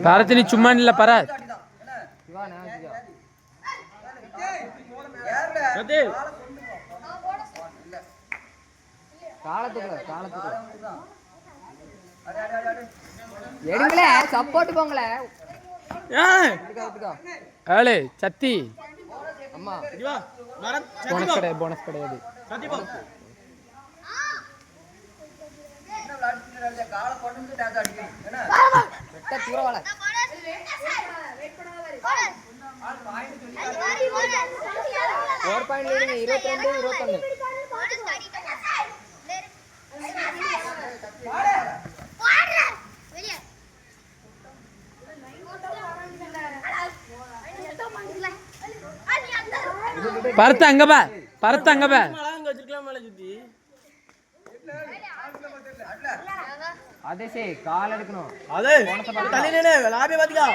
பாரத்தினி சும்மா இல்ல பரா எடுங்களே சப்போர்ட் போங்களே ஏலே சத்தி அம்மா போனஸ் கிடையாது பரத்த அங்க பா பரத்த அங்க பா அதே சே கால் எடுக்கணும் அதே தள்ளி நின்னு லாபி பாத்துக்கோ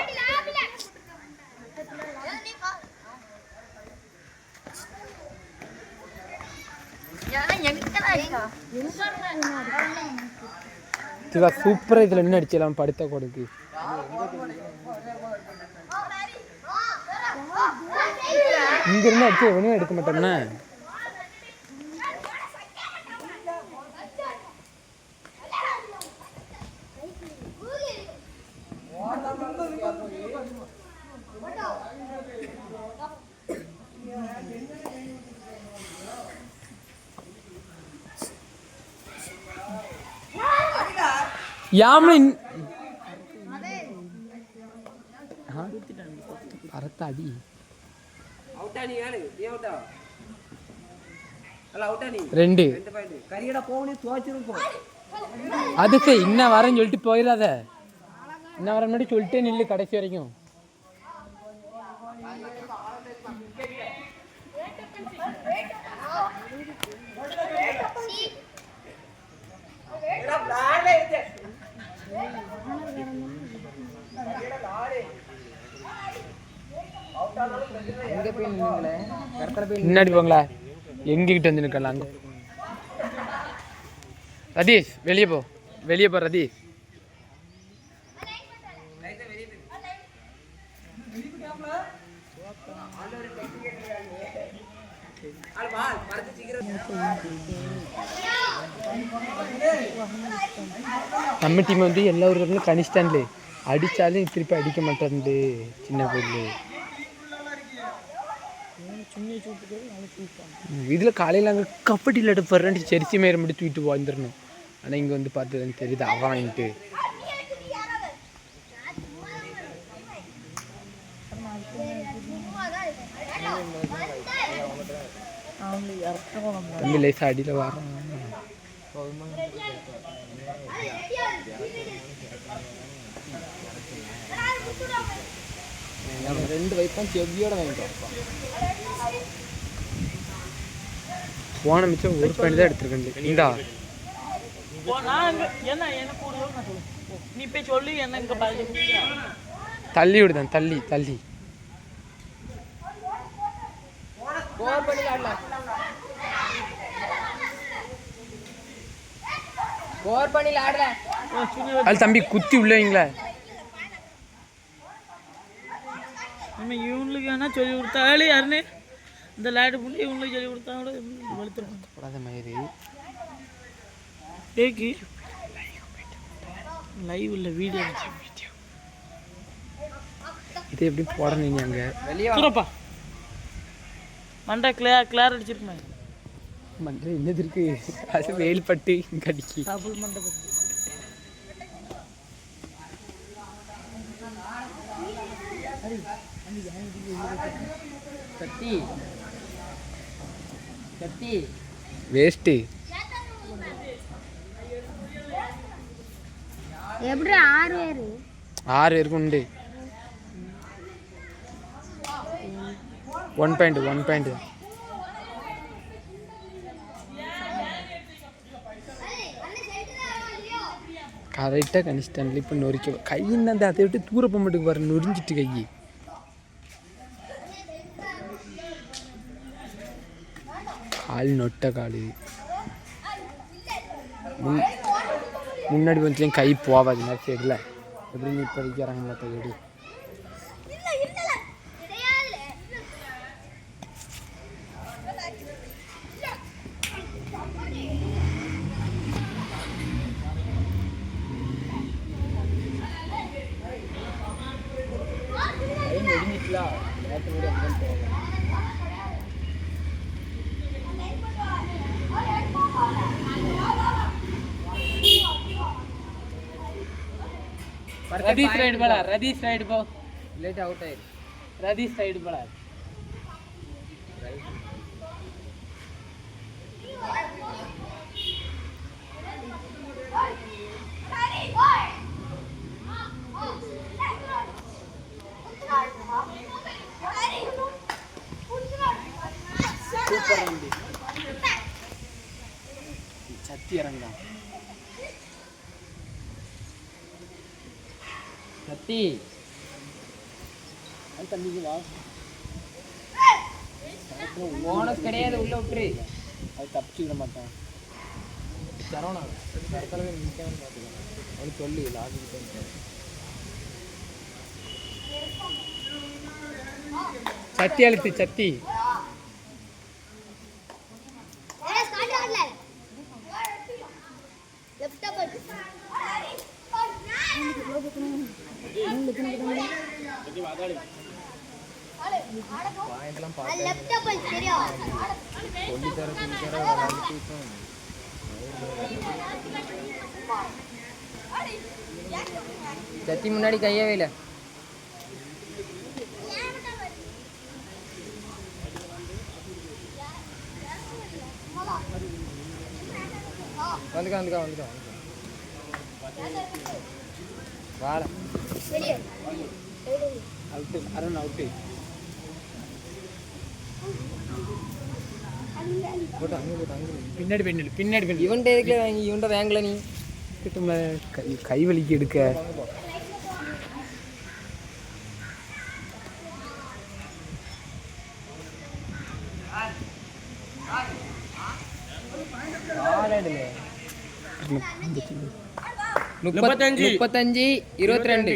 திவா சூப்பரா இதுல நின்னு அடிச்சலாம் படுத்த கொடுக்கு இங்க இருந்து அடிச்சு எவனும் எடுக்க மாட்டோம்னா யாமன் அறத்த அடி அவுட்டா நீ யாரு நீ அவுட்டா அல்ல அவுட்டா நீ 2 பாயிண்ட் கரியடா போவனே தோச்சிரும் அதுக்கு இன்ன வரேன்னு சொல்லிட்டு போயிடாத இன்ன வர முன்னாடி சொல்லிட்டே நில்லு கடைசி வரைக்கும் முன்னாடி போங்களா எங்ககிட்ட வந்து நிற்கலாம் அங்கே ரதீஷ் வெளியே போ ரதீஷ் நம்ம டீம் வந்து எல்லா ஊர்களும் கனிஷ்டான்லே அடித்தாலும் திருப்பி அடிக்க மாட்டேன்து சின்ன பொருள் இதில் காலையில் அங்கே கபடி விளையாட போடுறேன் செரிசி மேரை மட்டும் தூக்கிட்டு வந்துடணும் ஆனால் இங்கே வந்து பார்த்து தெரியுது அவன் வாங்கிட்டு தம்பி லேசா அடியில் வரான் நம்ம 2 வைப்பான் செவ்வியோட வாங்கிட்டோம் போன மிச்சம் ஒரு பாயிண்ட் தான் எடுத்துருக்கேன் இந்தா நீ போய் சொல்லி என்ன தள்ளி விடுதான் தள்ளி அது தம்பி குத்தி உள்ளவங்களா நம்ம இவங்களுக்கு வேணா சொல்லி கொடுத்தாலே யாருன்னு இந்த லேடு புள்ளி இவங்களுக்கு சொல்லி கொடுத்தா கூட வளர்த்துருப்பாங்க மாதிரி டேக்கு லைவ் இல்லை வீடியோ இது எப்படி போடணும் அங்கே வெளியேப்பா மண்டை கிளார் அடிச்சிருப்பேன் மண்டை என்னது இருக்கு அது வேல் பட்டு கடிக்கி டபுள் மண்டை சத்தி சத்தி வேஸ்ட்டு எப்படி 6 பேர் 6 பேருக்கு உண்டு 1 பாயிண்ட் கரெக்டாக கணிச்சிட்டான்ல. இப்போ நொறிக்க கையின்னு அந்த அதை விட்டு தூர போக மாட்டுக்கு பாரு, நொறிஞ்சிட்டு கை. கால் நொட்ட கால் முன்னாடி கொஞ்சம் கை போவாது மாதிரி சைடில். எப்படி நீ இப்போ வைக்கிறாங்க மற்ற எடு ரதீஷ் ரைடு बॉलर रदीश राइड बॉल लेट आउट है रदीश राइड बॉलर சூப்பர் ரவுண்டு. சத்தி இறங்குதான். சத்தி அது தண்ணிக்கு வா. போனஸ் கிடையாது, உள்ள விட்டுரு. அது தப்பிச்சுக்கிட மாட்டான். சரவணா இடத்துல நிற்கணும்னு பார்த்துக்கணும். அவனுக்கு சொல்லி லாகிட்டு சத்தி அழுத்து சத்தி. சத்தி முன்னாடி கையவே இல்லை. வந்துக்கா வாழ அவுட்டு அருண் அவுட்டு. பின்னாடி பின்னாடி இவன்ட்ட எதுக்குல வாங்கி இவன்ட்ட வாங்கல நீ கிட்ட கை வலிக்கு எடுக்க. முப்பத்தஞ்சு 22.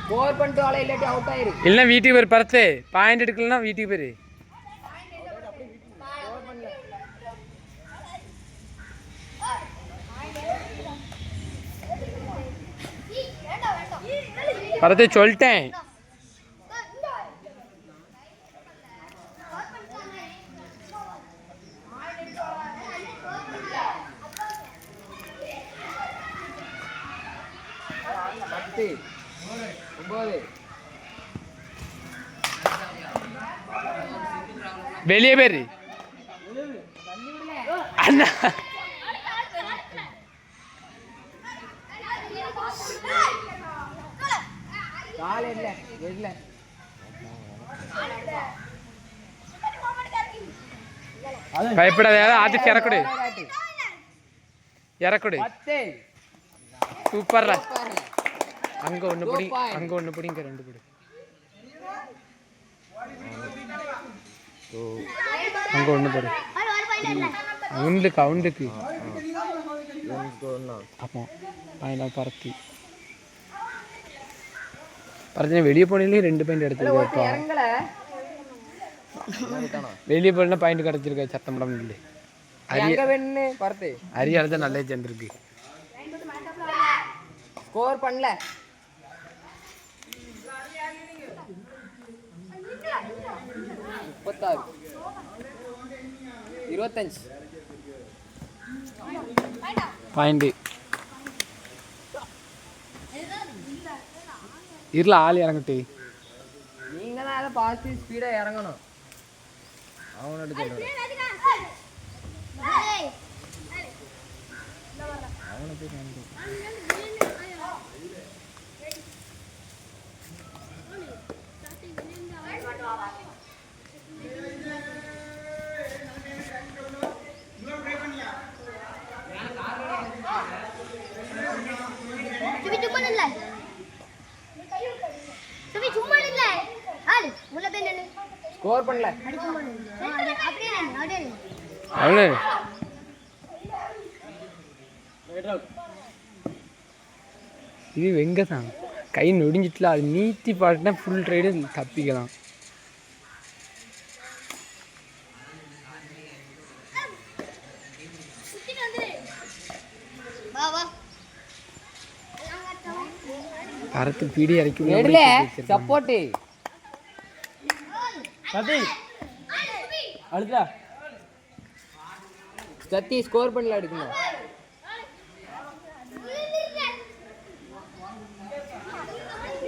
ஸ்கோர் பண்ணிட்டு ஆளே இல்லாட்டி அவுட் ஆயிரு. இல்லைன்னா வீட்டுக்கு போய் பறத்து பாயிண்ட் எடுக்கலன்னா வீட்டுக்கு போய். பறத்து சொல்லிட்டேன். வெளியே பேரு அண்ணா. பயப்படாத, ஆதிக்கு இறக்குடு இறக்குடு. சூப்பர்ரா. அங்க ஒன்று பிடி, அங்க ஒன்று பிடி, இங்க 2 பிடி. அங்க ஒன்று போடு. அவனுக்கு அப்போ அதெல்லாம் பறத்தி வெளியே போனீங்களே 2 பாயிண்ட் எடுத்துருக்கா. வெளியே போனா பாயிண்ட் கிடைச்சிருக்கா. சத்தம்படம் இல்லை அரியால தான் நல்ல சேர்ந்துருக்கு. ஸ்கோர் பண்ணல 36 25 பாயிண்ட் இருல ஆள் இறங்கட்டு. நீங்க தான் அதை பார்த்து ஸ்பீடா இறங்கணும். அவனோட சொல்றேன். அவனை போய் காமிக்க. ஸ்கோர் பண்ணல. அவ்வளோ இது வெங்க தான் கை நொடிஞ்சிட்டுல அது நீத்தி பாட்டுனா ஃபுல் ரைடு தப்பிக்கலாம். பரத்து பீடி எடுல இறக்கி சப்போர்ட். அழுதா சத்தி ஸ்கோர் பண்ணல எடுக்கணும்.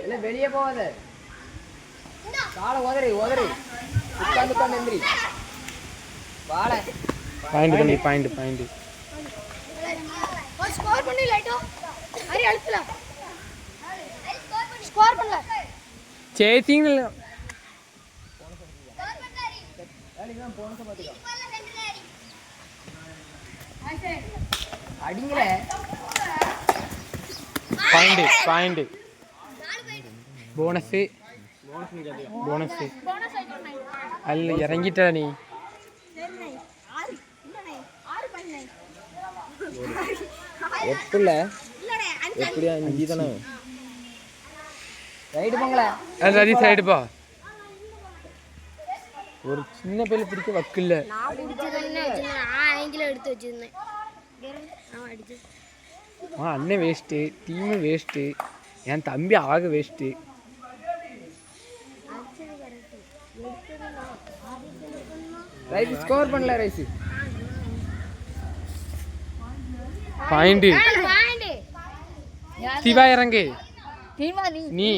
இல்ல வெளியே போகாத. காலை உதறி உட்காந்து எந்திரி. வாழை பாயிண்ட் பண்ணி பாயிண்ட் ஸ்கோர் பண்ணி லைட்டோ அரி அழுத்தலாம். ஸ்கோர் பண்ணல சேசிங் அடிங்களே. பாயிண்ட் போனஸ் அல்ல இறங்கிட்ட நீ. எப்படியா நீ தானே ரைடு போங்களே. அது சைடு பா. ஒரு சின்ன பையில பிடிக்க வக்கில்ல. நான் பிடிச்சதுன்னு வச்சிருந்தேன். ஆங்கில எடுத்து வச்சிருந்தேன். அண்ணன் வேஸ்ட்டு, டீமு வேஸ்ட்டு, என் தம்பி ஆக வேஸ்ட்டு. ரைஸ் ஸ்கோர் பண்ணல. ரைஸ் பாயிண்ட் சிவா இறங்கு. நீ